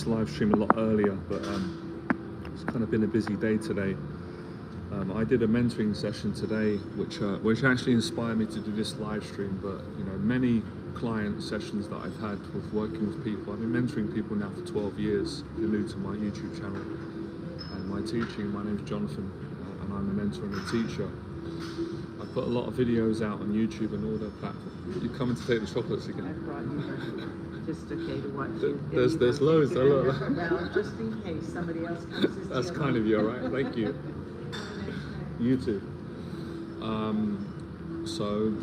live stream a lot earlier, but it's kind of been a busy day today. I did a mentoring session today, which actually inspired me to do this live stream. But you know, many client sessions that I've had with working with people, I've been mentoring people now for 12 years. If you're new to my YouTube channel and my teaching, my name's Jonathan, and I'm a mentor and a teacher. I put a lot of videos out on YouTube and all the platforms. You coming to take the chocolates again? I brought you just okay to watch you. There's loads. Well, just in case somebody else comes. That's kind of you, all right? Thank you. You too. So,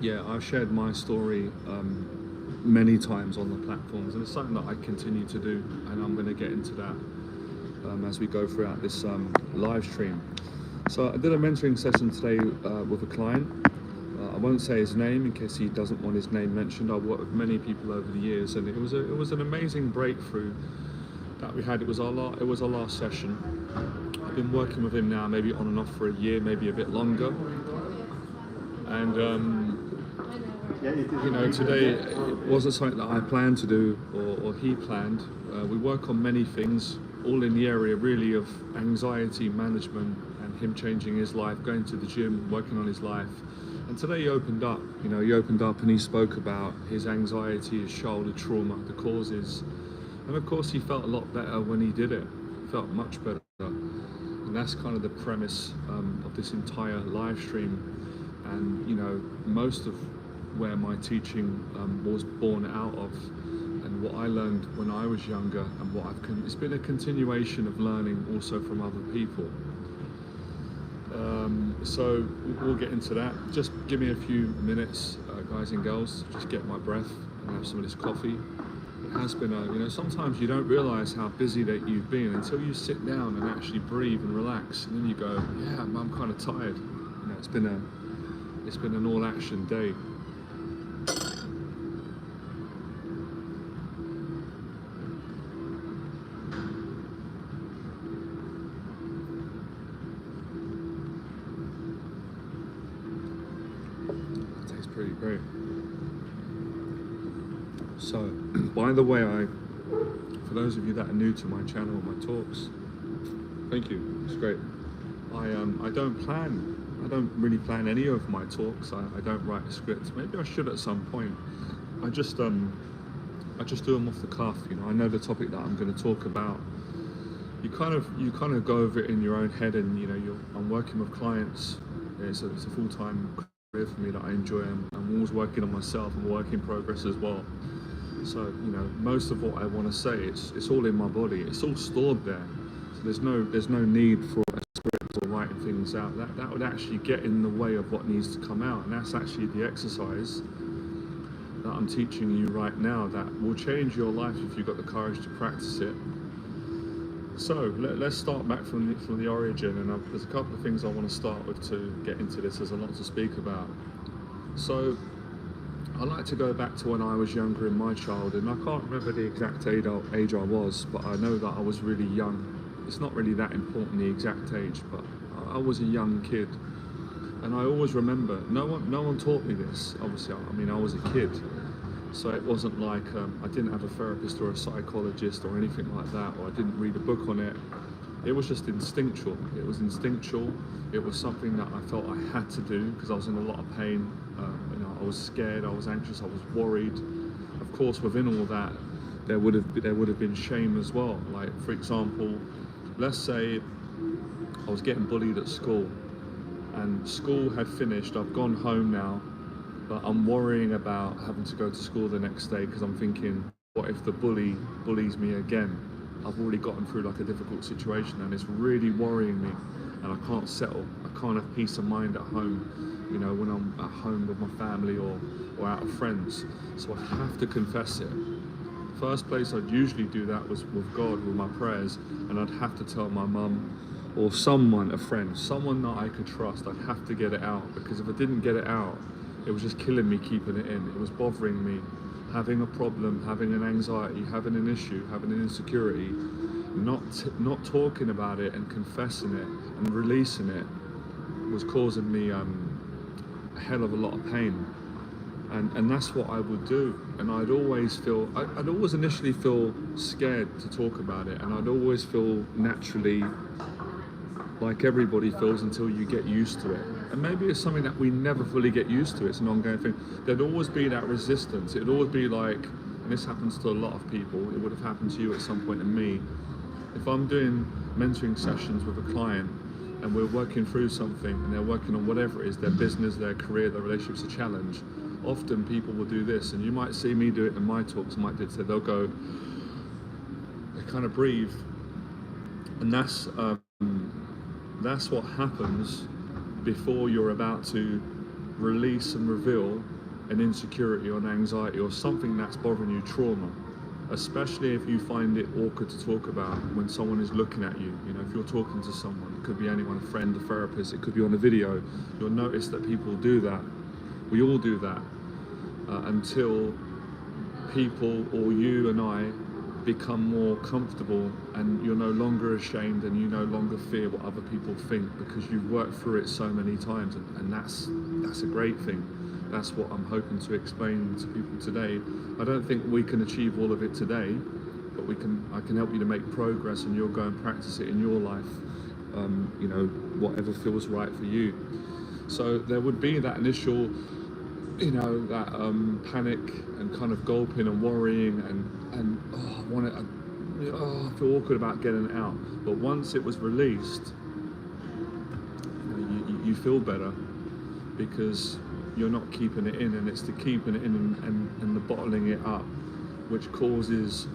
yeah, I've shared my story many times on the platforms, and it's something that I continue to do, and I'm going to get into that as we go throughout this live stream. So I did a mentoring session today with a client. I won't say his name in case he doesn't want his name mentioned. I've worked with many people over the years, and it was an amazing breakthrough that we had. It was our last session. I've been working with him now maybe on and off for a year, maybe a bit longer. And you know, today it wasn't something that I planned to do or he planned. We work on many things, all in the area really of anxiety management and him changing his life, going to the gym, working on his life. And today he opened up, you know, and he spoke about his anxiety, his childhood trauma, the causes. And of course he felt a lot better when he did it. He felt much better. And that's kind of the premise of this entire live stream. And you know, most of where my teaching was born out of, and what I learned when I was younger, and what it's been a continuation of learning also from other people. So we'll get into that. Just give me a few minutes, guys and girls, just get my breath and have some of this coffee. It has been you know, sometimes you don't realize how busy that you've been until you sit down and actually breathe and relax, and then you go, yeah, I'm kind of tired. You know, it's been an all-action day. Pretty great. So, by the way, for those of you that are new to my channel, my talks, thank you. It's great. I don't really plan any of my talks. I don't write a script. Maybe I should at some point. I just do them off the cuff. You know, I know the topic that I'm going to talk about. You kind of go over it in your own head, and you know, I'm working with clients. It's a full-time for me that I enjoy. I'm always working on myself. I'm a work in progress as well. So you know, most of what I want to say, it's all in my body. It's all stored there. So there's no need for a script or writing things out. That would actually get in the way of what needs to come out. And that's actually the exercise that I'm teaching you right now. That will change your life if you've got the courage to practice it. So let's start back from the origin, and there's a couple of things I want to start with to get into this. There's a lot to speak about. So I like to go back to when I was younger in my childhood, and I can't remember the exact age I was, but I know that I was really young. It's not really that important, the exact age, but I was a young kid, and I always remember, no one taught me this. Obviously, I mean, I was a kid. So it wasn't like I didn't have a therapist or a psychologist or anything like that, or I didn't read a book on it. It was just instinctual. It was instinctual. It was something that I felt I had to do because I was in a lot of pain. You know, I was scared, I was anxious, I was worried. Of course, within all that, there would have been shame as well. Like, for example, let's say I was getting bullied at school, and school had finished. I've gone home now. But I'm worrying about having to go to school the next day because I'm thinking, what if the bully bullies me again? I've already gotten through like a difficult situation, and it's really worrying me, and I can't settle. I can't have peace of mind at home, you know, when I'm at home with my family or out with friends. So I have to confess it. First place I'd usually do that was with God, with my prayers, and I'd have to tell my mum or someone, a friend, someone that I could trust. I'd have to get it out, because if I didn't get it out, it was just killing me keeping it in. It was bothering me. Having a problem, having an anxiety, having an issue, having an insecurity, not talking about it and confessing it and releasing it was causing me a hell of a lot of pain. And that's what I would do. And I'd always initially feel scared to talk about it, and I'd always feel naturally like everybody feels until you get used to it. And maybe it's something that we never fully get used to. It's an ongoing thing. There'd always be that resistance. It'd always be like, and this happens to a lot of people, it would have happened to you at some point and me. If I'm doing mentoring sessions with a client and we're working through something and they're working on whatever it is, their business, their career, their relationship's a challenge, often people will do this, and you might see me do it in my talks, they'll go, they kind of breathe, and that's what happens before you're about to release and reveal an insecurity or an anxiety or something that's bothering you, trauma, especially if you find it awkward to talk about when someone is looking at you. You know, if you're talking to someone, it could be anyone, a friend, a therapist, it could be on a video, you'll notice that people do that. We all do that until people or you and I become more comfortable and you're no longer ashamed and you no longer fear what other people think because you've worked through it so many times, and that's a great thing. That's what I'm hoping to explain to people today. I don't think we can achieve all of it today, but I can help you to make progress, and you'll go and practice it in your life, you know, whatever feels right for you. So there would be that initial, you know, that panic and kind of gulping and worrying and I feel awkward about getting it out. But once it was released, you know, you feel better because you're not keeping it in, and it's the keeping it in and the bottling it up which causes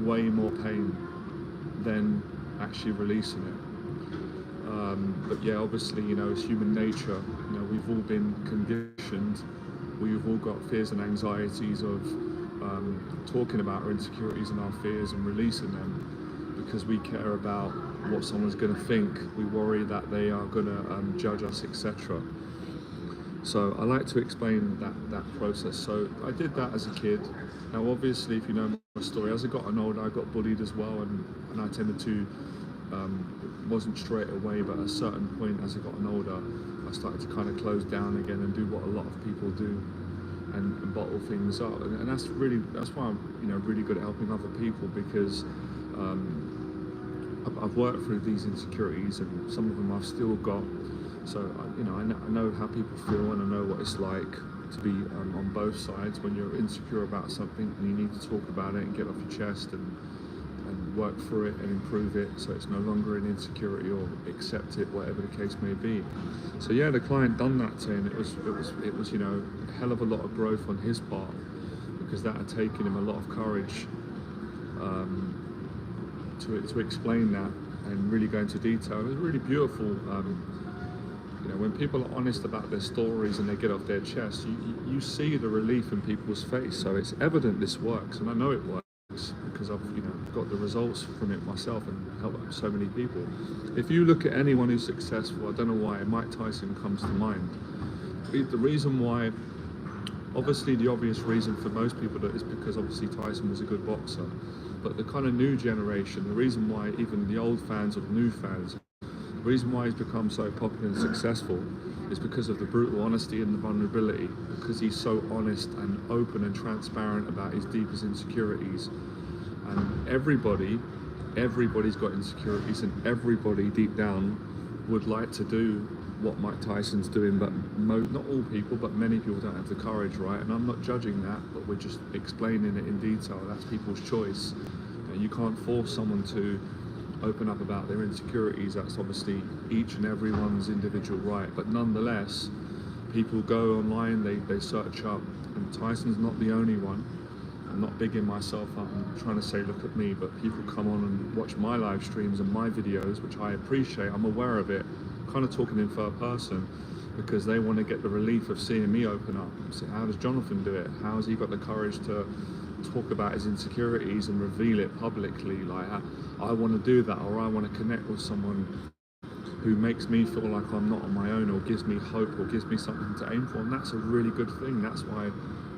way more pain than actually releasing it. But yeah, obviously, you know, it's human nature. You know, we've all been conditioned. We've all got fears and anxieties of talking about our insecurities and our fears and releasing them because we care about what someone's going to think. We worry that they are going to judge us, etc. So I like to explain that process. So I did that as a kid. Now, obviously, if you know my story, as I got older, I got bullied as well, and I tended to, wasn't straight away, but at a certain point as I got older, I started to kind of close down again and do what a lot of people do, and bottle things up. And that's why I'm, you know, really good at helping other people, because I've worked through these insecurities, and some of them I've still got. So, you know, I know how people feel, and I know what it's like to be on both sides when you're insecure about something and you need to talk about it and get off your chest and work through it and improve it, so it's no longer an insecurity, or accept it, whatever the case may be. So yeah, the client done that to him. It was, you know, a hell of a lot of growth on his part, because that had taken him a lot of courage to explain that and really go into detail. It was really beautiful. You know, when people are honest about their stories and they get off their chest, you see the relief in people's face. So it's evident this works, and I know it works because I've, you know, got the results from it myself and helped so many people. If you look at anyone who's successful, I don't know why Mike Tyson comes to mind. The reason why, obviously the obvious reason for most people is because obviously Tyson was a good boxer, but the kind of new generation, the reason why even the old fans or the new fans, the reason why he's become so popular and successful is because of the brutal honesty and the vulnerability, because he's so honest and open and transparent about his deepest insecurities. And everybody's got insecurities, and everybody deep down would like to do what Mike Tyson's doing, but not all people, but many people don't have the courage, right? And I'm not judging that, but we're just explaining it in detail. That's people's choice. You can't force someone to open up about their insecurities. That's obviously each and everyone's individual right, but nonetheless, people go online, they search up, and Tyson's not the only one. I'm not bigging myself up and trying to say look at me, but people come on and watch my live streams and my videos, which I appreciate. I'm aware of it, kind of talking in third person, because they want to get the relief of seeing me open up. So how does Jonathan do it? How has he got the courage to talk about his insecurities and reveal it publicly? Like, I want to do that, or I want to connect with someone who makes me feel like I'm not on my own, or gives me hope, or gives me something to aim for. And that's a really good thing. That's why,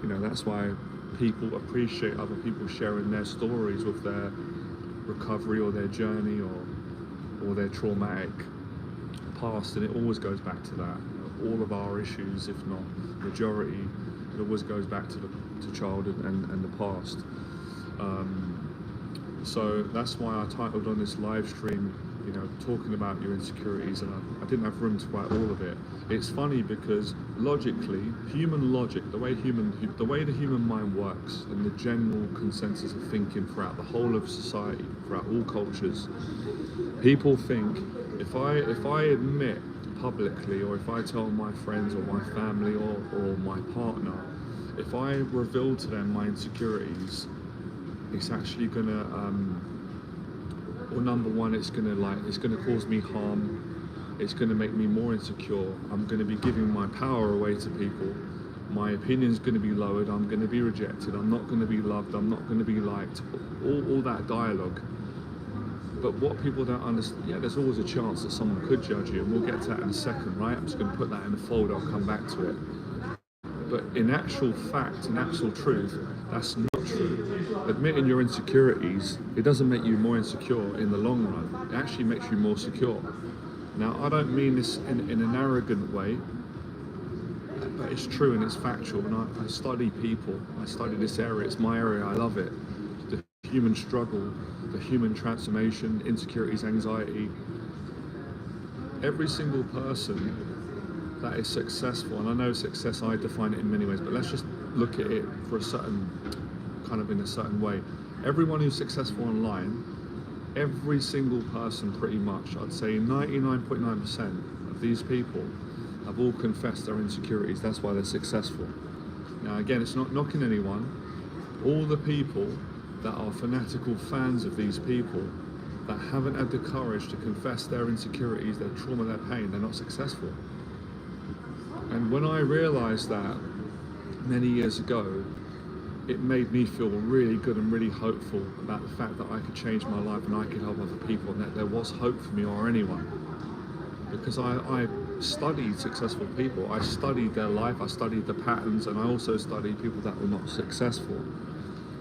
you know, that's why people appreciate other people sharing their stories with their recovery or their journey or their traumatic past. And it always goes back to that. You know, all of our issues, if not majority, It always goes back to childhood and the past. So that's why I titled on this live stream, you know, talking about your insecurities, and I didn't have room to write all of it. It's funny because logically, human logic, the way the human mind works, and the general consensus of thinking throughout the whole of society, throughout all cultures, people think if I admit publicly, or if I tell my friends or my family or my partner, if I reveal to them my insecurities, it's actually gonna well, number one, it's gonna cause me harm. It's gonna make me more insecure. I'm gonna be giving my power away to people. My opinion's gonna be lowered. I'm gonna be rejected. I'm not gonna be loved. I'm not gonna be liked. All that dialogue. But what people don't understand, yeah, there's always a chance that someone could judge you, and we'll get to that in a second, right? I'm just gonna put that in a folder. I'll come back to it. But in actual fact, in actual truth, that's not true. Admitting your insecurities, it doesn't make you more insecure in the long run. It actually makes you more secure. Now, I don't mean this in an arrogant way, but it's true and it's factual. And I study people. I study this area. It's my area. I love it. The human struggle, the human transformation, insecurities, anxiety. Every single person that is successful, and I know success, I define it in many ways, but let's just look at it for a certain, kind of in a certain way. Everyone who's successful online, every single person pretty much, I'd say 99.9% of these people have all confessed their insecurities. That's why they're successful. Now again, it's not knocking anyone. All the people that are fanatical fans of these people that haven't had the courage to confess their insecurities, their trauma, their pain, they're not successful. And when I realized that many years ago, it made me feel really good and really hopeful about the fact that I could change my life and I could help other people, and that there was hope for me or anyone. Because I studied successful people, I studied their life, I studied the patterns, and I also studied people that were not successful.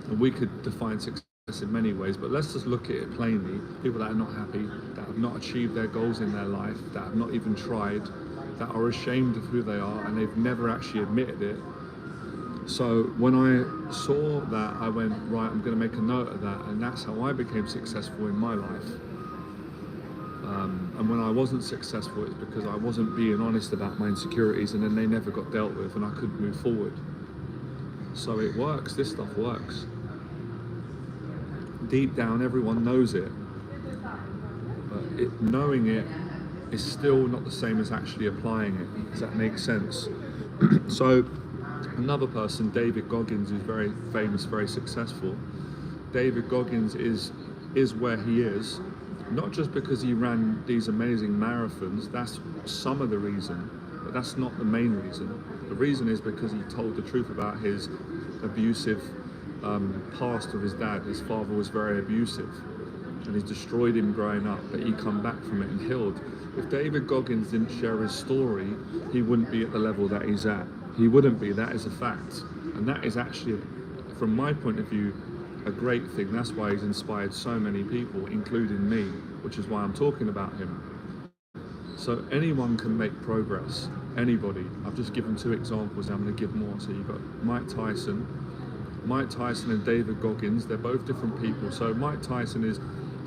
And we could define success in many ways, but let's just look at it plainly. People that are not happy, that have not achieved their goals in their life, that have not even tried, that are ashamed of who they are, and they've never actually admitted it. So when I saw that, I went, right, I'm going to make a note of that, and that's how I became successful in my life. And when I wasn't successful, it's because I wasn't being honest about my insecurities, and then they never got dealt with, and I couldn't move forward. So it works, this stuff works. Deep down, everyone knows it, but knowing it is still not the same as actually applying it. Does that make sense? So another person, David Goggins, who's very famous, very successful. David Goggins is where he is, not just because he ran these amazing marathons. That's some of the reason, but that's not the main reason. The reason is because he told the truth about his abusive past of his dad. His father was very abusive, and he's destroyed him growing up, but he come back from it and healed. If David Goggins didn't share his story, he wouldn't be at the level that he's at. He wouldn't be, that is a fact. And that is actually, from my point of view, a great thing. That's why he's inspired so many people, including me, which is why I'm talking about him. So anyone can make progress, anybody. I've just given 2 examples, I'm going to give more. So you've got Mike Tyson and David Goggins, they're both different people. So Mike Tyson is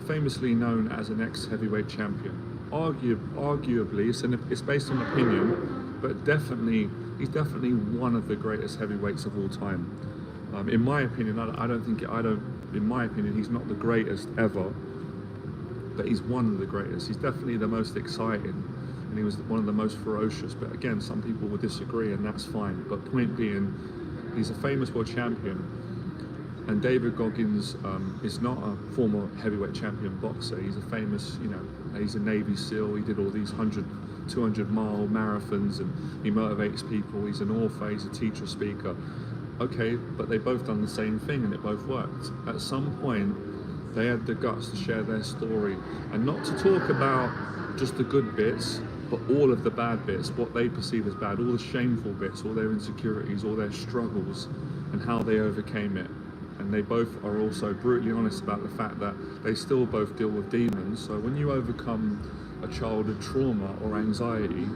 famously known as an ex-heavyweight champion. Arguably, it's based on opinion, but he's definitely one of the greatest heavyweights of all time. In my opinion, in my opinion, he's not the greatest ever, but he's one of the greatest. He's definitely the most exciting, and he was one of the most ferocious. But again, some people will disagree, and that's fine. But point being, he's a famous world champion. And David Goggins is not a former heavyweight champion boxer. He's a famous, he's a Navy SEAL. He did all these 100, 200-mile marathons, and he motivates people. He's an author, he's a teacher, speaker. Okay, but they both done the same thing, and it both worked. At some point, they had the guts to share their story, and not to talk about just the good bits, but all of the bad bits, what they perceive as bad, all the shameful bits, all their insecurities, all their struggles, and how they overcame it. And they both are also brutally honest about the fact that they still both deal with demons. So when you overcome a childhood trauma or anxiety,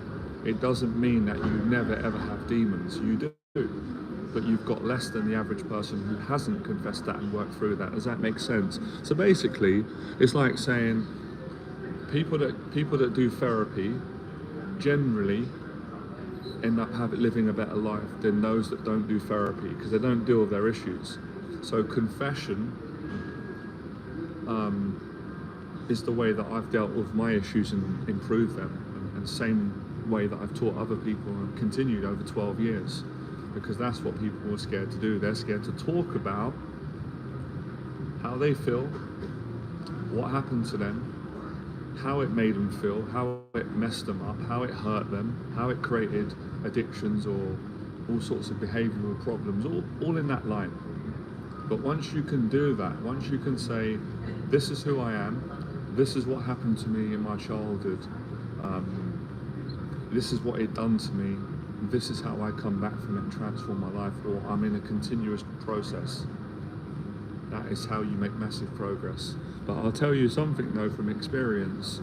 it doesn't mean that you never ever have demons. You do. but you've got less than the average person who hasn't confessed that and worked through that. Does that make sense? So basically, it's like saying people that do therapy generally end up living a better life than those that don't do therapy, because they don't deal with their issues. So confession is the way that I've dealt with my issues and improved them, and same way that I've taught other people and continued over 12 years, because that's what people are scared to do. They're scared to talk about how they feel, what happened to them, how it made them feel, how it messed them up, how it hurt them, how it created addictions or all sorts of behavioural problems, all in that line. But once you can do that, once you can say, this is who I am, this is what happened to me in my childhood, this is what it done to me, this is how I come back from it and transform my life, or I'm in a continuous process. That is how you make massive progress. But I'll tell you something though from experience,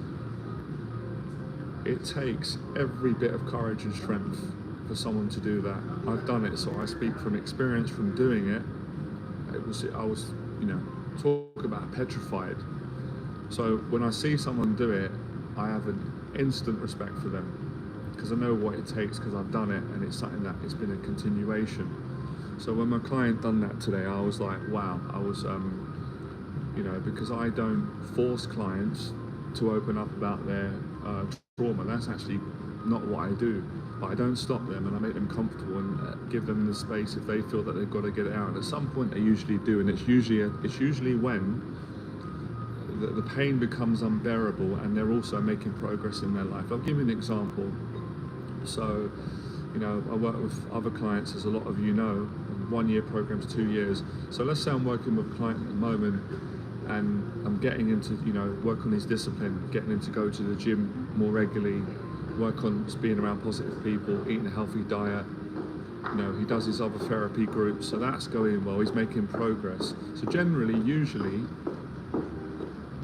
it takes every bit of courage and strength for someone to do that. I've done it, so I speak from experience from doing it. I was, talk about petrified. So when I see someone do it, I have an instant respect for them, because I know what it takes, because I've done it, and it's something that it's been a continuation. So when my client done that today, I was like, wow. I was, because I don't force clients to open up about their trauma. That's actually not what I do. But I don't stop them, and I make them comfortable and give them the space if they feel that they've got to get it out. And at some point they usually do, and it's usually when the pain becomes unbearable and they're also making progress in their life. I'll give you an example. So, I work with other clients, as a lot of you know, 1 year programs, 2 years. So let's say I'm working with a client at the moment and I'm getting into, work on his discipline, getting him to go to the gym more regularly, work on being around positive people, eating a healthy diet. He does his other therapy groups, so that's going well, he's making progress. So generally, usually,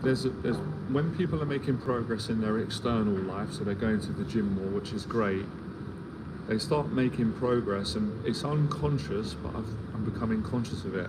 there's when people are making progress in their external life, so they're going to the gym more, which is great, they start making progress, and it's unconscious, but I'm becoming conscious of it.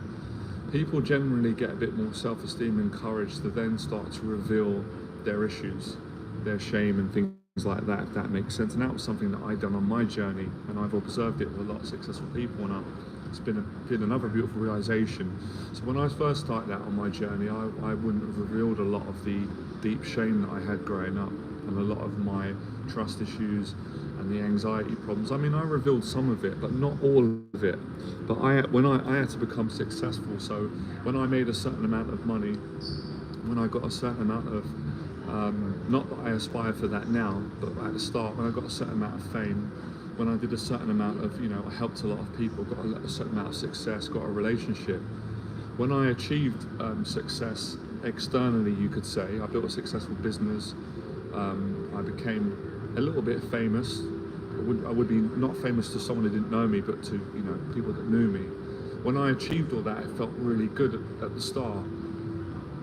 People generally get a bit more self-esteem and courage to then start to reveal their issues, their shame and things like that, if that makes sense. And that was something that I've done on my journey, and I've observed it with a lot of successful people, and it's been another beautiful realization. So when I first started out on my journey, I wouldn't have revealed a lot of the deep shame that I had growing up, and a lot of my trust issues and the anxiety problems. I mean, I revealed some of it, but not all of it. But I had to become successful. So when I made a certain amount of money, when I got a certain amount of, not that I aspire for that now, but at the start, when I got a certain amount of fame, when I did a certain amount of, I helped a lot of people, got a certain amount of success, got a relationship. When I achieved success externally, you could say, I built a successful business, I became a little bit famous. I would be not famous to someone who didn't know me, but to people that knew me. When I achieved all that, it felt really good at the start.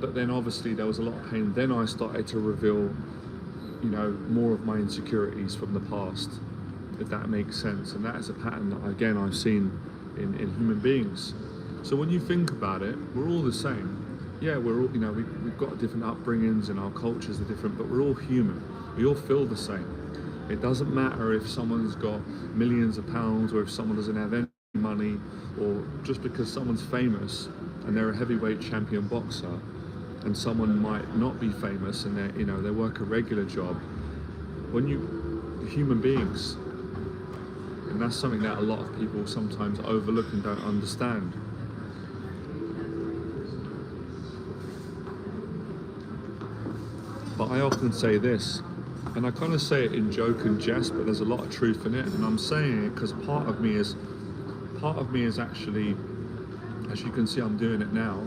But then obviously there was a lot of pain. Then I started to reveal, more of my insecurities from the past, if that makes sense. And that is a pattern that again I've seen in human beings. So when you think about it, we're all the same. Yeah, we're all, we've got different upbringings and our cultures are different, but we're all human. We all feel the same. It doesn't matter if someone's got millions of pounds or if someone doesn't have any money, or just because someone's famous and they're a heavyweight champion boxer, and someone might not be famous and they work a regular job. Human beings, and that's something that a lot of people sometimes overlook and don't understand. But I often say this, and I kind of say it in joke and jest, but there's a lot of truth in it, and I'm saying it because part of me is actually, as you can see, I'm doing it now.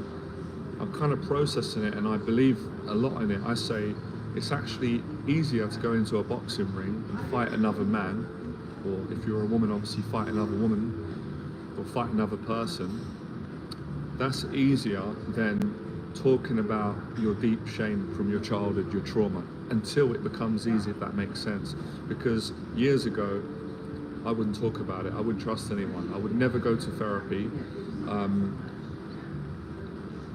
I'm kind of processing it, and I believe a lot in it. I say it's actually easier to go into a boxing ring and fight another man, or if you're a woman, obviously fight another woman, or fight another person. That's easier than talking about your deep shame from your childhood, your trauma, until it becomes easy, if that makes sense. Because years ago, I wouldn't talk about it. I wouldn't trust anyone. I would never go to therapy. Um,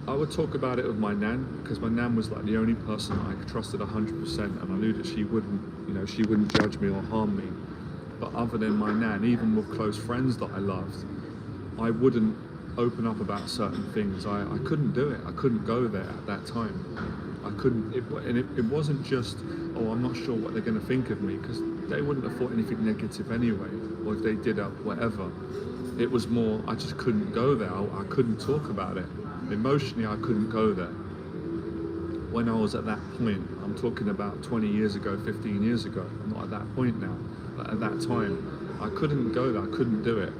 I would talk about it with my nan, because my nan was like the only person I trusted 100%, and I knew that she wouldn't judge me or harm me. But other than my nan, even with close friends that I loved, I wouldn't open up about certain things. I couldn't do it. I couldn't go there at that time. I couldn't, it wasn't just, oh, I'm not sure what they're going to think of me, because they wouldn't have thought anything negative anyway, or if they did, whatever. It was more, I just couldn't go there. I couldn't talk about it. Emotionally, I couldn't go there. When I was at that point, I'm talking about 20 years ago, 15 years ago. I'm not at that point now, but at that time, I couldn't go there. I couldn't do it.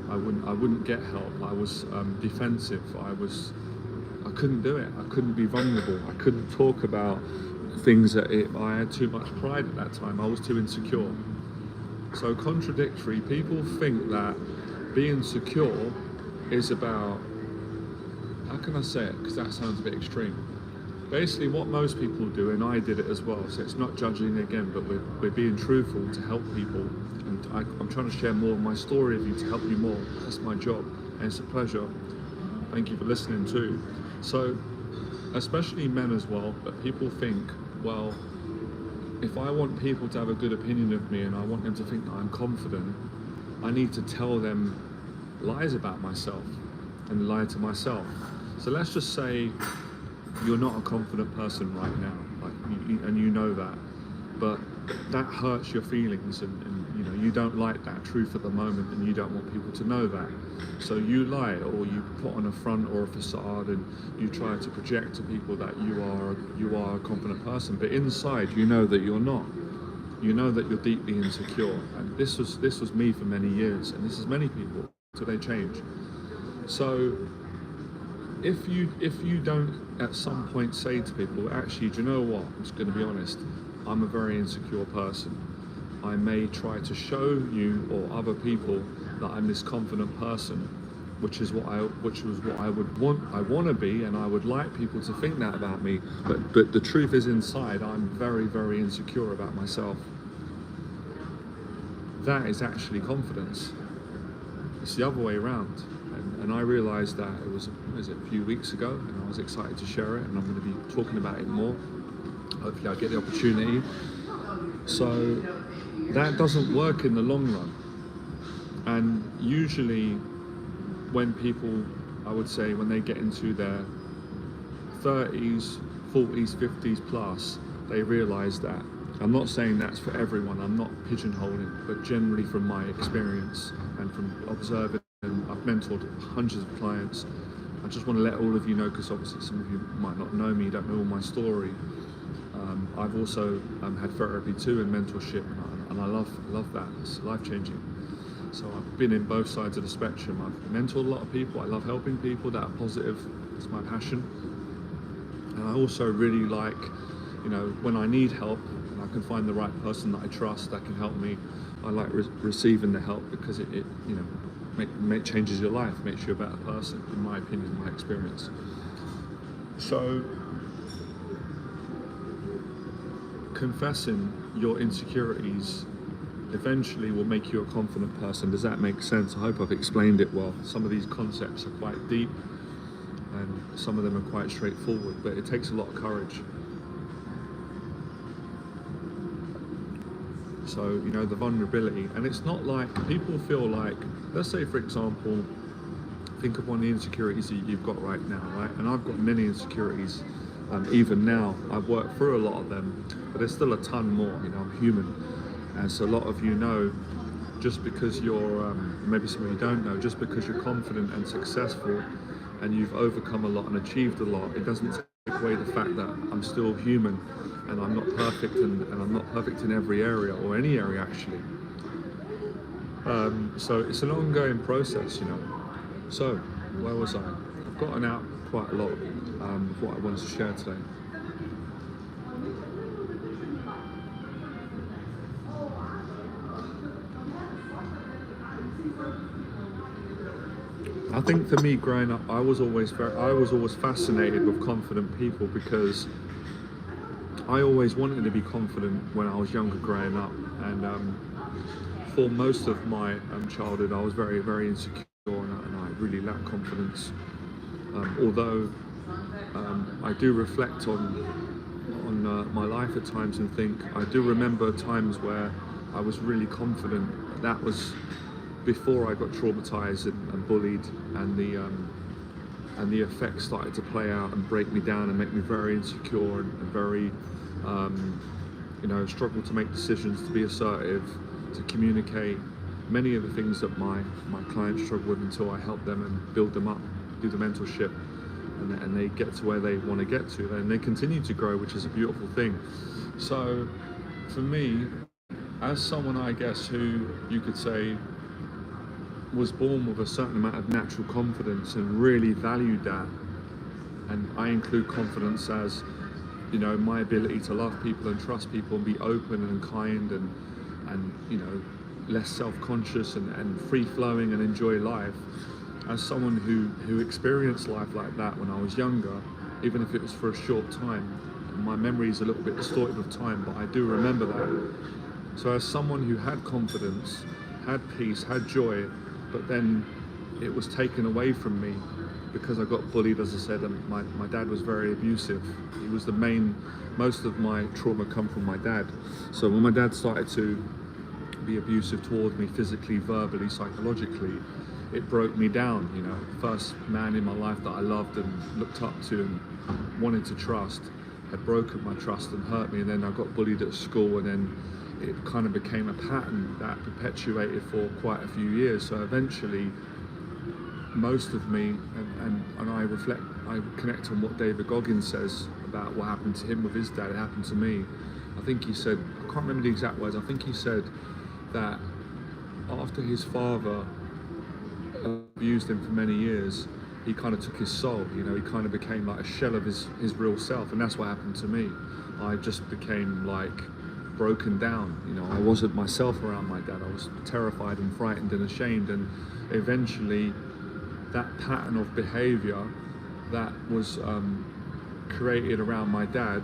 I wouldn't get help. I was defensive. I couldn't do it. I couldn't be vulnerable. I couldn't talk about things I had too much pride at that time. I was too insecure. So contradictory. People think that being secure is about, how can I say it? Because that sounds a bit extreme. Basically, what most people do, and I did it as well, so it's not judging again, but we're being truthful to help people. And I'm trying to share more of my story with you to help you more. That's my job, and it's a pleasure. Thank you for listening too. So, especially men as well, but people think, well, if I want people to have a good opinion of me and I want them to think that I'm confident, I need to tell them lies about myself and lie to myself. So let's just say you're not a confident person right now, and you know that, but that hurts your feelings, and you don't like that truth at the moment, and you don't want people to know that. So you lie, or you put on a front or a facade, and you try to project to people that you are a confident person, but inside you know that you're not. You know that you're deeply insecure, and this was me for many years, and this is many people till they change. So if you don't at some point say to people, actually, do you know what? I'm just going to be honest. I'm a very insecure person. I may try to show you or other people that I'm this confident person, which was what I would want. I want to be, and I would like people to think that about me. But the truth is, inside, I'm very, very insecure about myself. That is actually confidence. It's the other way around. And I realized that it was a few weeks ago, and I was excited to share it, and I'm going to be talking about it more. Hopefully I'll get the opportunity. So that doesn't work in the long run. And usually when people, I would say, when they get into their 30s, 40s, 50s plus, they realize that. I'm not saying that's for everyone, I'm not pigeonholing, but generally from my experience and from observing, and I've mentored hundreds of clients. I just want to let all of you know, because obviously some of you might not know me, don't know all my story. I've also had therapy too and mentorship, and I love that. It's life-changing. So I've been in both sides of the spectrum. I've mentored a lot of people. I love helping people that are positive. It's my passion. And I also really like, when I need help and I can find the right person that I trust that can help me, I like receiving the help, because it changes your life, makes you a better person, in my opinion, my experience. So confessing your insecurities eventually will make you a confident person. Does that make sense? I hope I've explained it well. Some of these concepts are quite deep and some of them are quite straightforward, but it takes a lot of courage. So, the vulnerability, and it's not like people feel like, let's say for example, think of one of the insecurities that you've got right now, right? And I've got many insecurities. Even now, I've worked through a lot of them, but there's still a ton more. I'm human, and so a lot of you know, just because you're, maybe some of you don't know, just because you're confident and successful, and you've overcome a lot and achieved a lot, it doesn't take away the fact that I'm still human, and I'm not perfect, and I'm not perfect in every area, or any area actually. So it's an ongoing process, So, where was I? I've gotten out quite a lot of what I wanted to share today. I think for me, growing up, I was always fascinated with confident people, because I always wanted to be confident when I was younger growing up, and for most of my childhood, I was very, very insecure, and I really lacked confidence. Although I do reflect on my life at times and think I do remember times where I was really confident. That was before I got traumatized and bullied, and the effects started to play out and break me down and make me very insecure and very struggle to make decisions, to be assertive, to communicate. Many of the things that my clients struggle with until I help them and build them up, do the mentorship, and they get to where they want to get to, and they continue to grow, which is a beautiful thing. So for me, as someone, I guess, who you could say was born with a certain amount of natural confidence and really valued that, and I include confidence as, my ability to love people and trust people and be open and kind and less self-conscious and free-flowing and enjoy life. As someone who experienced life like that when I was younger, even if it was for a short time, my memory is a little bit distorted with time, but I do remember that. So as someone who had confidence, had peace, had joy, but then it was taken away from me because I got bullied, as I said, and my dad was very abusive. He was most of my trauma come from my dad. So when my dad started to be abusive towards me physically, verbally, psychologically, it broke me down. The first man in my life that I loved and looked up to and wanted to trust had broken my trust and hurt me, and then I got bullied at school, and then it kind of became a pattern that perpetuated for quite a few years. So eventually, most of me, and I connect on what David Goggins says about what happened to him with his dad. It happened to me. I think he said, I can't remember the exact words, I think he said that after his father abused him for many years, he kind of took his soul, he kind of became like a shell of his real self, and that's what happened to me. I just became like broken down, I wasn't myself around my dad. I was terrified and frightened and ashamed, and eventually that pattern of behavior that was created around my dad,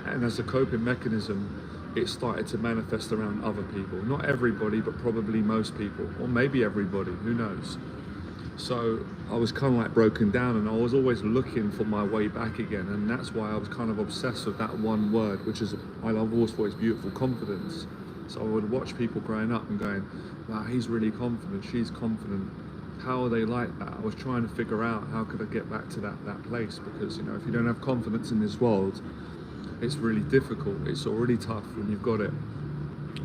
and as a coping mechanism, it started to manifest around other people. Not everybody, but probably most people, or maybe everybody, who knows. So I was kind of like broken down, and I was always looking for my way back again, and that's why I was kind of obsessed with that one word, which is, I've always thought it's beautiful, confidence. So I would watch people growing up and going, wow, he's really confident, she's confident. How are they like that? I was trying to figure out how could I get back to that place, because if you don't have confidence in this world, it's really difficult. It's already tough when you've got it.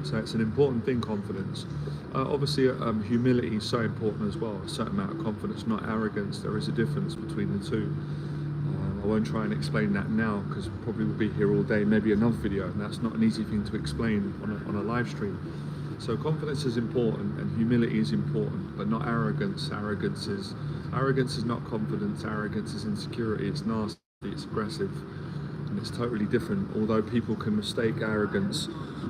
So it's an important thing, confidence. Obviously, humility is so important as well. A certain amount of confidence, not arrogance. There is a difference between the two. I won't try and explain that now, because probably we'll be here all day, maybe another video, and that's not an easy thing to explain on a live stream. So confidence is important and humility is important, but not arrogance. Arrogance is not confidence. Arrogance is insecurity. It's nasty, it's aggressive, and it's totally different. Although people can mistake arrogance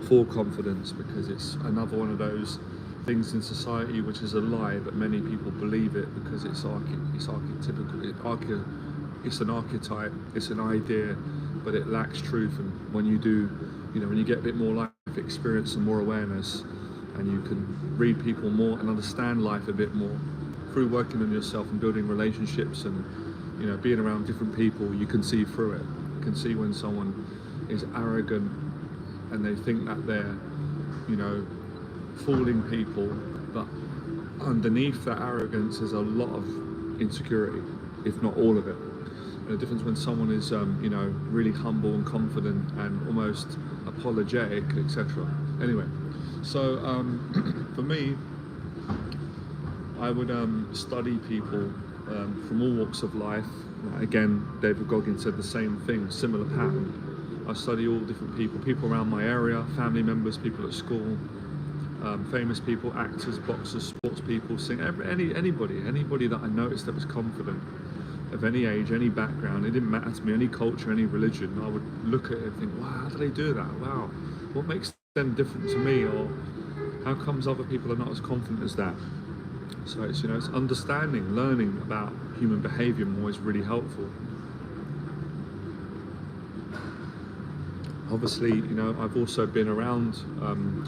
for confidence, because it's another one of those things in society which is a lie, but many people believe it because it's archetypical. It's an archetype, it's an idea, but it lacks truth. And when you do, when you get a bit more life experience and more awareness, and you can read people more and understand life a bit more through working on yourself and building relationships and being around different people, you can see through it. You can see when someone is arrogant and they think that they're fooling people, but underneath that arrogance is a lot of insecurity, if not all of it. And the difference when someone is really humble and confident and almost apologetic, etc. Anyway, so for me, I would study people from all walks of life. Again, David Goggins said the same thing, similar pattern. I study all different people around my area, family members, people at school, famous people, actors, boxers, sports people, anybody that I noticed that was confident, of any age, any background. It didn't matter to me, any culture, any religion. I would look at it and think, wow, how do they do that? Wow, what makes them different to me? Or how comes other people are not as confident as that? So it's it's understanding, learning about human behavior more is really helpful. Obviously, I've also been around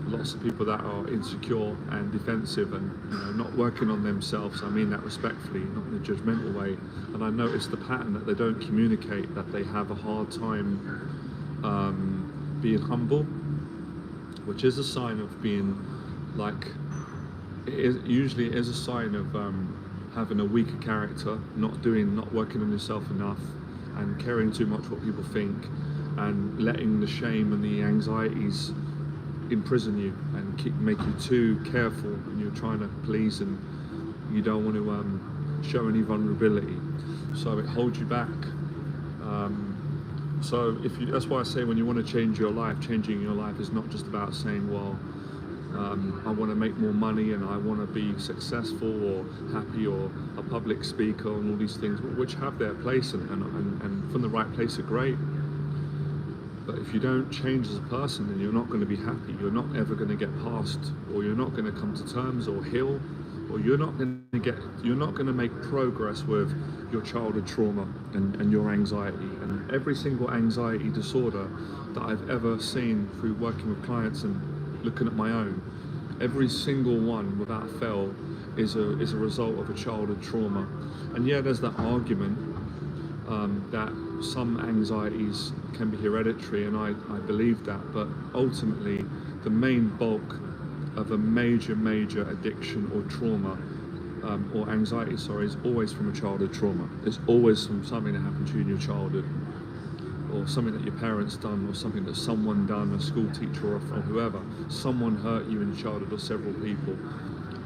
lots of people that are insecure and defensive and not working on themselves. I mean that respectfully, not in a judgmental way. And I noticed the pattern that they don't communicate, that they have a hard time being humble, which is a sign of being like, usually it is a sign of having a weaker character, not working on yourself enough, and caring too much what people think, and letting the shame and the anxieties imprison you and make you too careful, and you're trying to please and you don't want to show any vulnerability, so it holds you back. So that's why I say, when you want to change your life, changing your life is not just about saying, well, I want to make more money and I want to be successful or happy or a public speaker and all these things, which have their place and from the right place are great. But if you don't change as a person, then you're not going to be happy. You're not ever going to get past, or you're not going to come to terms or heal, or you're not going to make progress with your childhood trauma and your anxiety. And every single anxiety disorder that I've ever seen through working with clients and looking at my own, every single one without fail is a result of a childhood trauma. And yeah, there's that argument that some anxieties can be hereditary, and I believe that, but ultimately the main bulk of a major addiction or trauma or anxiety, is always from a childhood trauma. It's always from something that happened to you in your childhood, or something that your parents done, or something that someone done, a school teacher or whoever. Someone hurt you in your childhood, or several people,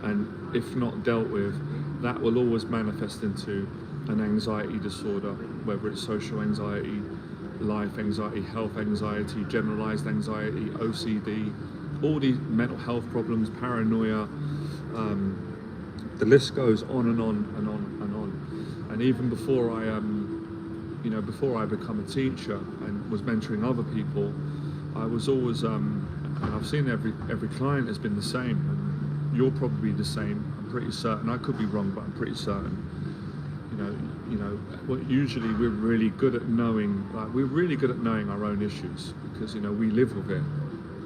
and if not dealt with, that will always manifest into an anxiety disorder, whether it's social anxiety, life anxiety, health anxiety, generalized anxiety, OCD, all these mental health problems, paranoia, the list goes on and on and on and on. And even before I become a teacher and was mentoring other people, I was always, and I've seen every client has been the same, and you're probably the same. I'm pretty certain. I could be wrong, but I'm pretty certain. Usually we're really good at knowing our own issues, because we live with it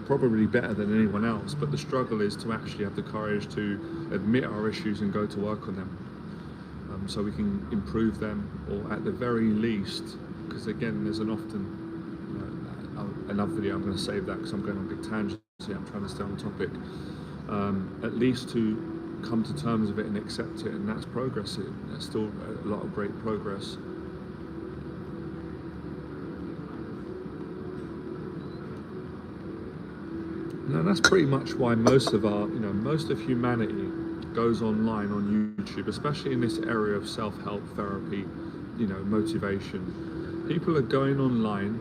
probably better than anyone else. But the struggle is to actually have the courage to admit our issues and go to work on them, so we can improve them, or at the very least, because again, there's an often another video. I'm going to save that because I'm going on big tangents here. I'm trying to stay on topic. At least to come to terms with it and accept it, and that's progress. There's still a lot of great progress. Now that's pretty much why most of humanity goes online on YouTube, especially in this area of self-help therapy, motivation. People are going online.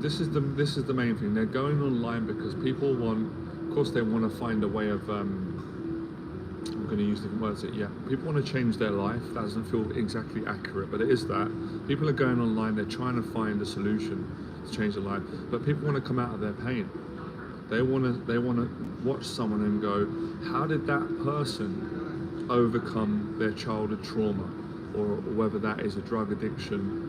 This is the main thing. They're going online because people want, of course, they want to find a way of I'm going to use different words. People want to change their life. That doesn't feel exactly accurate, but it is that. People are going online, they're trying to find a solution to change their life, but people want to come out of their pain. They want to watch someone and go, how did that person overcome their childhood trauma, or whether that is a drug addiction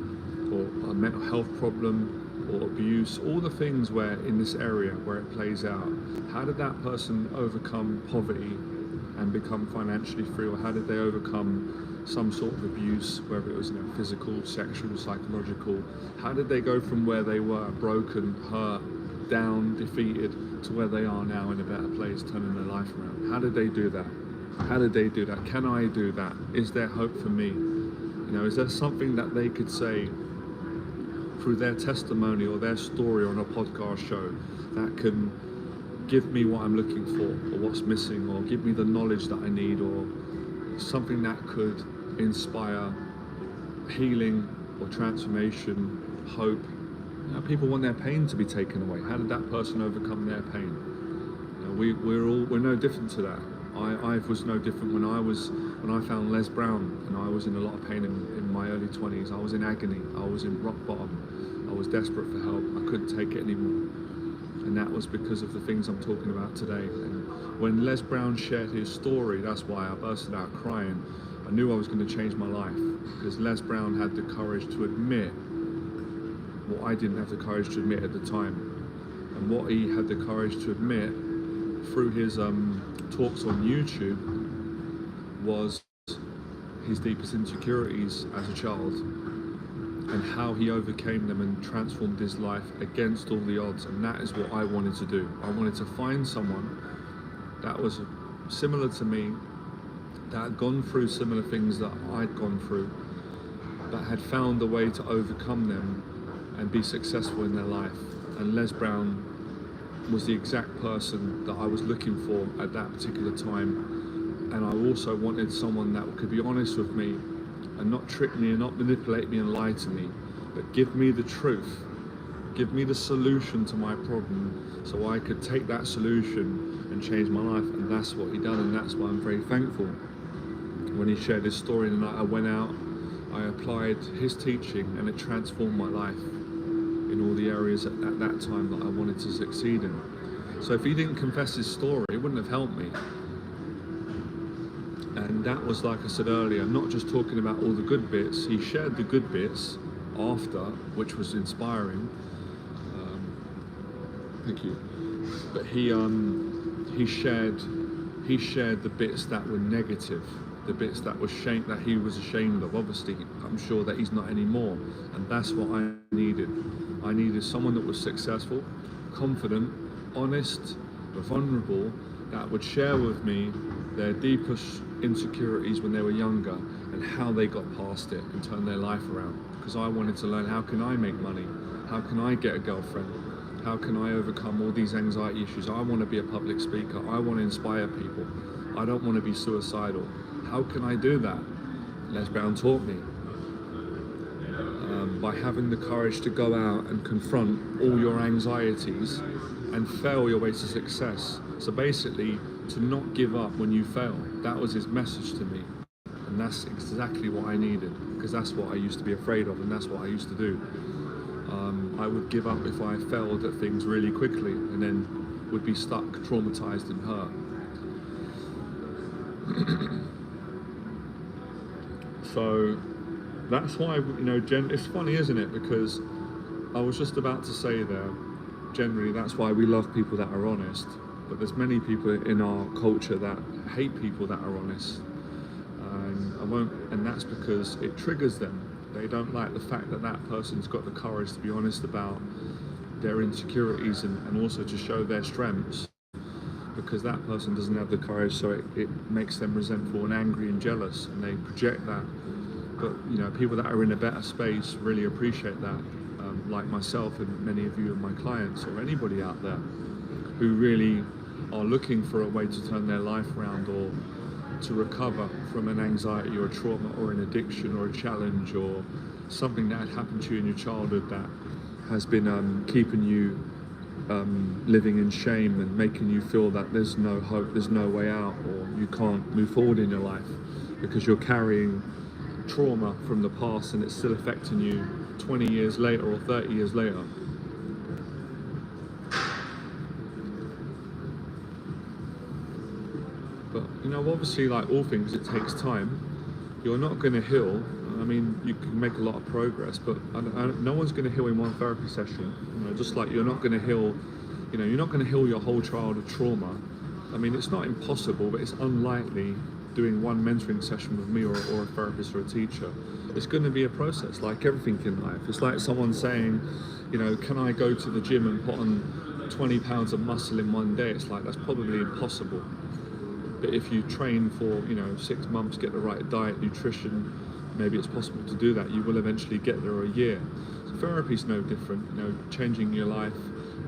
or a mental health problem or abuse, all the things where in this area where it plays out. How did that person overcome poverty and become financially free, or how did they overcome some sort of abuse, whether it was physical, sexual, psychological? How did they go from where they were, broken, hurt, down, defeated, to where they are now in a better place, turning their life around? How did they do that? How did they do that? Can I do that? Is there hope for me? Is there something that they could say through their testimony or their story on a podcast show that can give me what I'm looking for, or what's missing, or give me the knowledge that I need, or something that could inspire healing or transformation, hope? People want their pain to be taken away. How did that person overcome their pain? We're no different to that. I was no different when I found Les Brown, and I was in a lot of pain in my early 20s. I was in agony. I was in rock bottom. I was desperate for help. I couldn't take it anymore. And that was because of the things I'm talking about today. And when Les Brown shared his story, that's why I bursted out crying. I knew I was going to change my life, because Les Brown had the courage to admit what I didn't have the courage to admit at the time. And what he had the courage to admit through his talks on YouTube was his deepest insecurities as a child, and how he overcame them and transformed his life against all the odds. And that is what I wanted to do. I wanted to find someone that was similar to me, that had gone through similar things that I'd gone through, but had found a way to overcome them and be successful in their life. And Les Brown was the exact person that I was looking for at that particular time. And I also wanted someone that could be honest with me and not trick me and not manipulate me and lie to me, but give me the truth, give me the solution to my problem, so I could take that solution and change my life. And that's what he done, and that's why I'm very thankful. When he shared his story the night I went out, I applied his teaching, and it transformed my life in all the areas at that time that I wanted to succeed in. So if he didn't confess his story, it wouldn't have helped me. And that was, like I said earlier, not just talking about all the good bits. He shared the good bits after, which was inspiring. Thank you. But he shared the bits that were negative, the bits that he was ashamed of. Obviously, I'm sure that he's not anymore. And that's what I needed. I needed someone that was successful, confident, honest, vulnerable, that would share with me their deepest insecurities when they were younger and how they got past it and turned their life around. Because I wanted to learn, how can I make money? How can I get a girlfriend? How can I overcome all these anxiety issues? I want to be a public speaker. I want to inspire people. I don't want to be suicidal. How can I do that? Les Brown taught me. By having the courage to go out and confront all your anxieties and fail your way to success. So basically, to not give up when you fail. That was his message to me. And that's exactly what I needed, because that's what I used to be afraid of, and that's what I used to do. I would give up if I failed at things really quickly, and then would be stuck, traumatized and hurt. So that's why, it's funny, isn't it? Because I was just about to say there, generally that's why we love people that are honest. But there's many people in our culture that hate people that are honest. And that's because it triggers them. They don't like the fact that that person's got the courage to be honest about their insecurities and also to show their strengths, because that person doesn't have the courage, so it makes them resentful and angry and jealous, and they project that. But people that are in a better space really appreciate that, like myself and many of you and my clients, or anybody out there who really are looking for a way to turn their life around, or to recover from an anxiety or a trauma or an addiction or a challenge or something that had happened to you in your childhood that has been keeping you living in shame and making you feel that there's no hope, there's no way out, or you can't move forward in your life because you're carrying trauma from the past and it's still affecting you 20 years later or 30 years later. But obviously, like all things, it takes time. You're not going to heal. I mean, you can make a lot of progress, but no one's going to heal in one therapy session. Just like you're not going to heal, you're not going to heal your whole childhood trauma. I mean, it's not impossible, but it's unlikely doing one mentoring session with me or a therapist or a teacher. It's going to be a process, like everything in life. It's like someone saying, can I go to the gym and put on 20 pounds of muscle in one day? It's like, that's probably impossible. But if you train for 6 months, get the right diet, nutrition, maybe it's possible to do that. You will eventually get there, a year. So therapy's no different. Changing your life,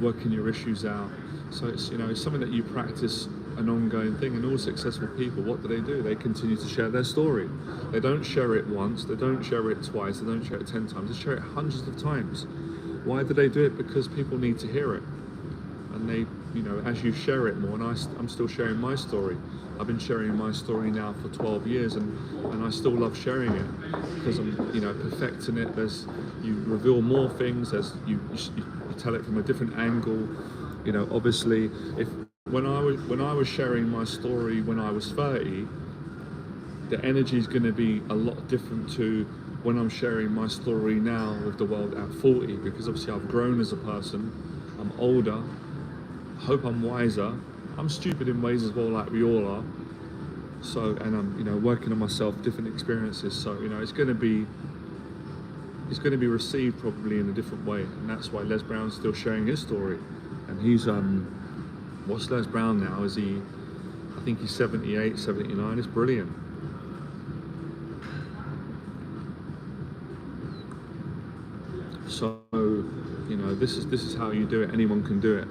working your issues out. So it's it's something that you practice, an ongoing thing. And all successful people, what do? They continue to share their story. They don't share it once, they don't share it twice, they don't share it 10 times. They share it hundreds of times. Why do they do it? Because people need to hear it. And they, as you share it more, and I'm still sharing my story. I've been sharing my story now for 12 years, and I still love sharing it because I'm, perfecting it. You reveal more things, you tell it from a different angle. Obviously, when I was sharing my story when I was 30, the energy is going to be a lot different to when I'm sharing my story now with the world at 40, because obviously I've grown as a person, I'm older, hope I'm wiser, I'm stupid in ways as well, like we all are. So, and I'm, you know, working on myself, different experiences. So, you know, it's going to be received probably in a different way, and that's why Les Brown's still sharing his story. And he's what's Les Brown now? Is he? I think he's 78, 79. It's brilliant. So, you know, this is how you do it. Anyone can do it.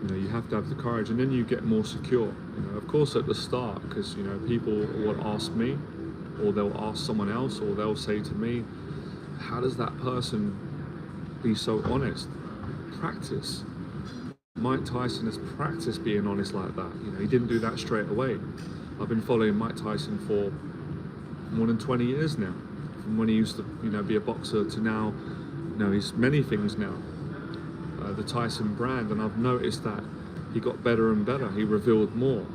You know, you have to have the courage, and then you get more secure. You know, of course, at the start, because, you know, people will ask me, or they'll ask someone else, or they'll say to me, how does that person be so honest? Practice. Mike Tyson has practiced being honest like that. You know, he didn't do that straight away. I've been following Mike Tyson for more than 20 years now. From when he used to, you know, be a boxer to now, you know, he's many things now. The Tyson brand, and I've noticed that he got better and better. He revealed more.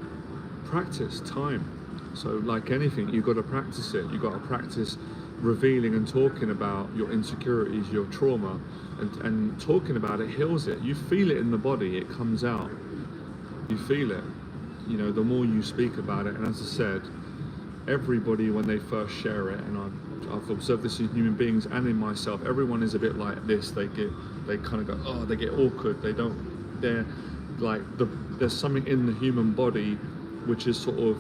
Practice, time. So like anything, you've got to practice it. You've got to practice revealing and talking about your insecurities, your trauma, and talking about it heals it. You feel it in the body, it comes out. You feel it. You know, the more you speak about it, and as I said, everybody when they first share it, and I've observed this in human beings and in myself, everyone is a bit like this. They kind of go, oh, they get awkward. They're like, there's something in the human body which is sort of,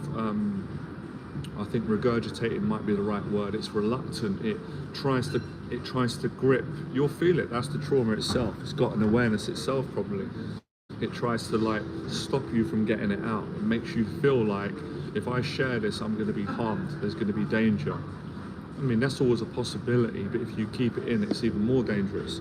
I think regurgitating might be the right word. It's reluctant. It tries to grip. You'll feel it. That's the trauma itself. It's got an awareness itself probably. It tries to like stop you from getting it out. It makes you feel like if I share this, I'm going to be harmed. There's going to be danger. I mean, that's always a possibility, but if you keep it in, it's even more dangerous.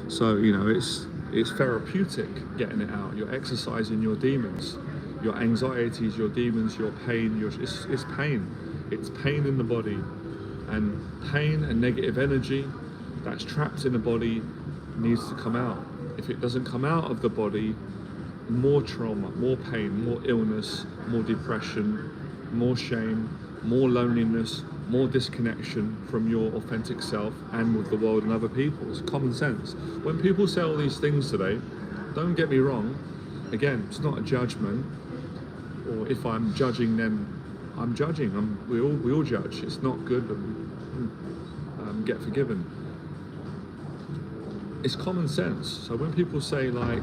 So, you know, it's therapeutic getting it out. You're exercising your demons, your anxieties, your demons, your pain. It's pain. It's pain in the body, and pain and negative energy that's trapped in the body needs to come out. If it doesn't come out of the body, more trauma, more pain, more illness, more depression, more shame, more loneliness, more disconnection from your authentic self and with the world and other people. It's common sense. When people say all these things today, don't get me wrong, again, it's not a judgment, or if I'm judging, then I'm judging. We all judge. It's not good, but get forgiven. It's common sense. So when people say like,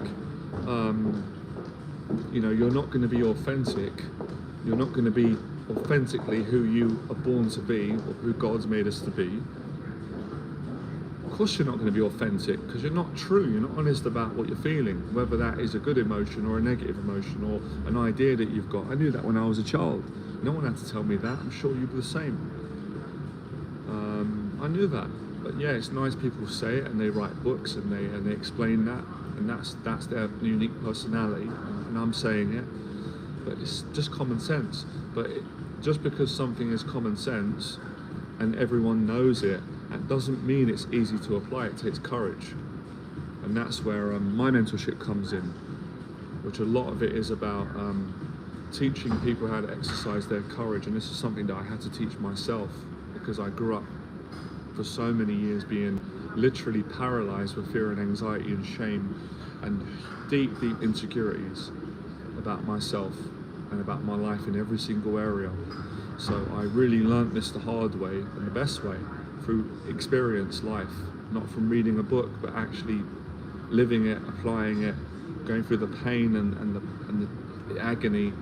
you know, you're not going to be authentic, you're not going to be authentically who you are born to be, or who God's made us to be, of course you're not going to be authentic, because you're not true. You're not honest about what you're feeling, whether that is a good emotion or a negative emotion or an idea that you've got. I knew that when I was a child. No one had to tell me that. I'm sure you were the same. I knew that. But yeah, it's nice people say it, and they write books, and they explain that, and that's their unique personality, and I'm saying it. But it's just common sense. But just because something is common sense and everyone knows it, that doesn't mean it's easy to apply. It takes courage, and that's where my mentorship comes in, which a lot of it is about teaching people how to exercise their courage. And this is something that I had to teach myself, because I grew up for so many years being literally paralyzed with fear and anxiety and shame and deep insecurities about myself and about my life in every single area. So I really learnt this the hard way and the best way, through experience life, not from reading a book, but actually living it, applying it, going through the pain and the agony,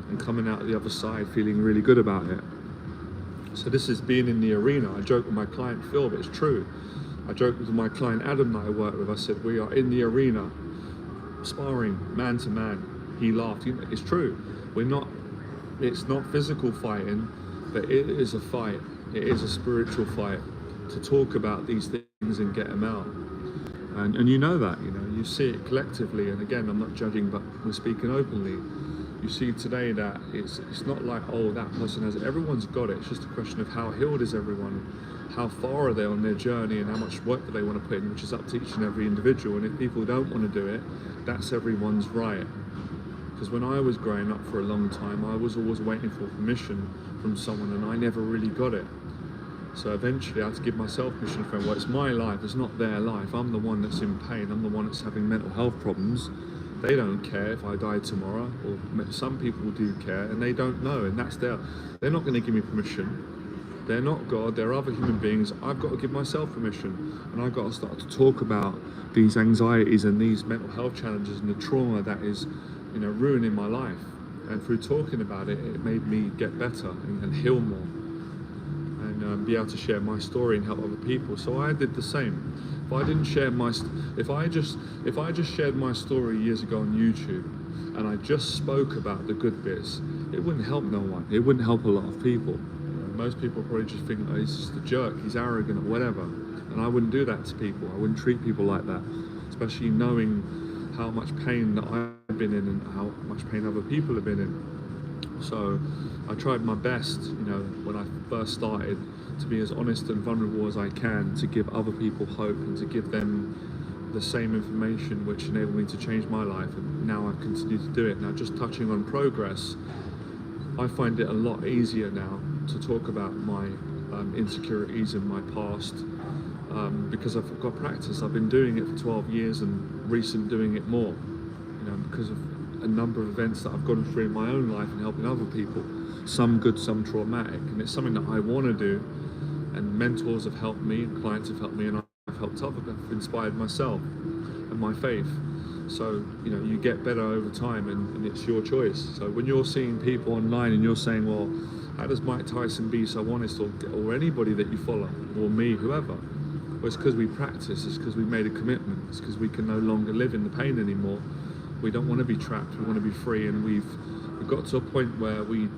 and coming out the other side feeling really good about it. So this is being in the arena. I joke with my client Phil, but it's true. I joked with my client Adam that I work with. I said, we are in the arena, sparring, man to man. He laughed. It's true. It's not physical fighting, but it is a fight. It is a spiritual fight to talk about these things and get them out. And you know that, you know, you see it collectively. And again, I'm not judging, but we're speaking openly. You see today that it's not like, oh, that person has it. Everyone's got it. It's just a question of how healed is everyone, how far are they on their journey, and how much work do they want to put in, which is up to each and every individual. And if people don't want to do it, that's everyone's right. Because when I was growing up for a long time, I was always waiting for permission from someone, and I never really got it. So eventually I had to give myself permission to well, it's my life, it's not their life. I'm the one that's in pain, I'm the one that's having mental health problems. They don't care if I die tomorrow, or some people do care, and they don't know, and they're not going to give me permission. They're not God, they're other human beings. I've got to give myself permission, and I've got to start to talk about these anxieties and these mental health challenges and the trauma that is, ruining my life. And through talking about it, it made me get better and heal more, and be able to share my story and help other people. So I did the same. If I didn't share if I just shared my story years ago on YouTube, and I just spoke about the good bits, it wouldn't help no one. It wouldn't help a lot of people. Most people probably just think, oh, he's just a jerk, he's arrogant or whatever. And I wouldn't do that to people. I wouldn't treat people like that, especially knowing how much pain that I've been in and how much pain other people have been in. So I tried my best, when I first started, to be as honest and vulnerable as I can, to give other people hope and to give them the same information which enabled me to change my life. And now I've continued to do it. Now, just touching on progress, I find it a lot easier now to talk about my insecurities and my past, because I've got practice. I've been doing it for 12 years and recent doing it more, because of a number of events that I've gone through in my own life and helping other people, some good, some traumatic. And it's something that I want to do, and mentors have helped me, and clients have helped me, and I've helped others, I've inspired myself and my faith. So, you get better over time, and it's your choice. So when you're seeing people online and you're saying, well, how does Mike Tyson be so honest, or anybody that you follow, or me, whoever? Well, it's because we practice, it's because we've made a commitment, it's because we can no longer live in the pain anymore. We don't want to be trapped, we want to be free, and we've got to a point where we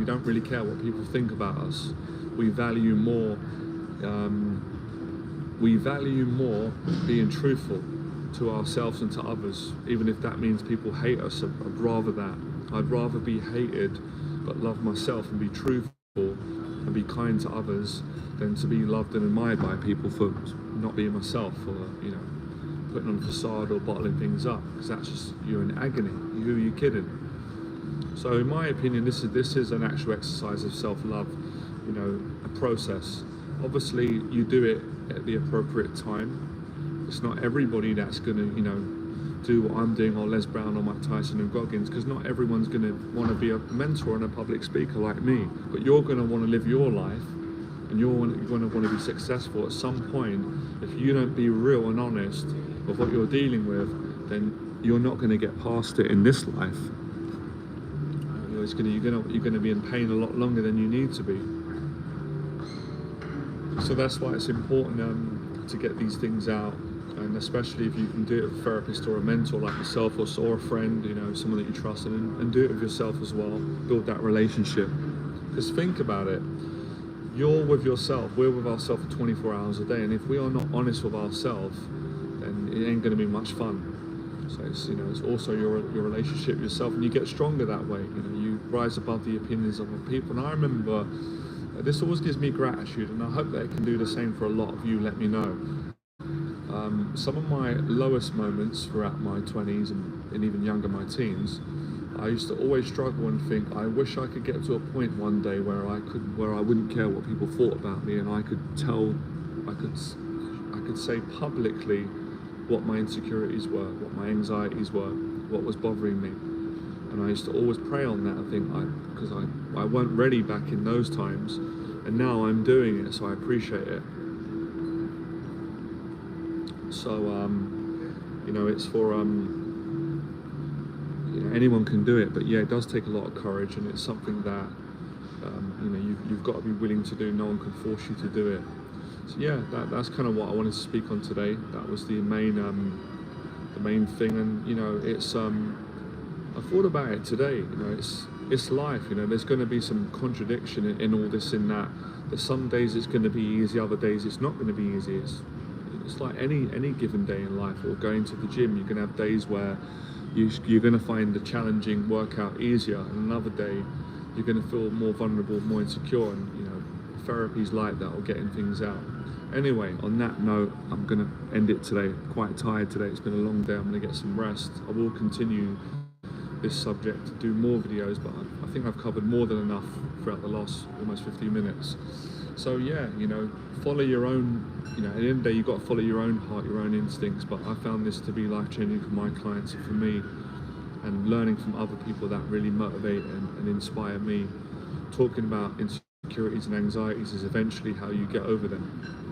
don't really care what people think about us. We value more being truthful to ourselves and to others, even if that means people hate us. I'd rather that. I'd rather be hated but love myself and be truthful and be kind to others than to be loved and admired by people for not being myself, or putting on a facade or bottling things up, because that's just, you're in agony. Who are you kidding? So in my opinion, this is an actual exercise of self-love, a process. Obviously you do it at the appropriate time. It's not everybody that's going to, do what I'm doing, or Les Brown or Mike Tyson and Goggins, because not everyone's going to want to be a mentor and a public speaker like me. But you're going to want to live your life, and you're going to want to be successful at some point. If you don't be real and honest with what you're dealing with, then you're not going to get past it in this life. You're going to be in pain a lot longer than you need to be. So that's why it's important to get these things out, and especially if you can do it with a therapist or a mentor like yourself, or a friend, someone that you trust, and do it with yourself as well. Build that relationship. Because think about it, you're with yourself, we're with ourselves for 24 hours a day, and if we are not honest with ourselves, then it ain't going to be much fun. So it's also your relationship with yourself, and you get stronger that way. You rise above the opinions of other people. And I remember, this always gives me gratitude, and I hope that it can do the same for a lot of you. Let me know. Some of my lowest moments throughout my 20s and even younger, my teens, I used to always struggle and think, I wish I could get to a point one day where I wouldn't care what people thought about me, and I could say publicly what my insecurities were, what my anxieties were, what was bothering me. And I used to always pray on that. I think because I weren't ready back in those times, and now I'm doing it, so I appreciate it. So it's for anyone can do it, but yeah, it does take a lot of courage, and it's something that you've got to be willing to do. No one can force you to do it. So yeah, that's kind of what I wanted to speak on today. That was the main thing, and it's I thought about it today. It's life. There's going to be some contradiction in all this, in that some days it's going to be easy, other days it's not going to be easy. It's like any given day in life, or going to the gym. You're going to have days where you're going to find the challenging workout easier, and another day you're going to feel more vulnerable, more insecure, and therapy's like that, or getting things out. Anyway, on that note, I'm going to end it today. I'm quite tired today. It's been a long day. I'm going to get some rest. I will continue this subject to do more videos, but I think I've covered more than enough throughout the last almost 15 minutes. So yeah, follow your own. At the end of the day, you've got to follow your own heart, your own instincts. But I found this to be life changing for my clients and for me, and learning from other people that really motivate and inspire me. Talking about insecurities and anxieties is eventually how you get over them.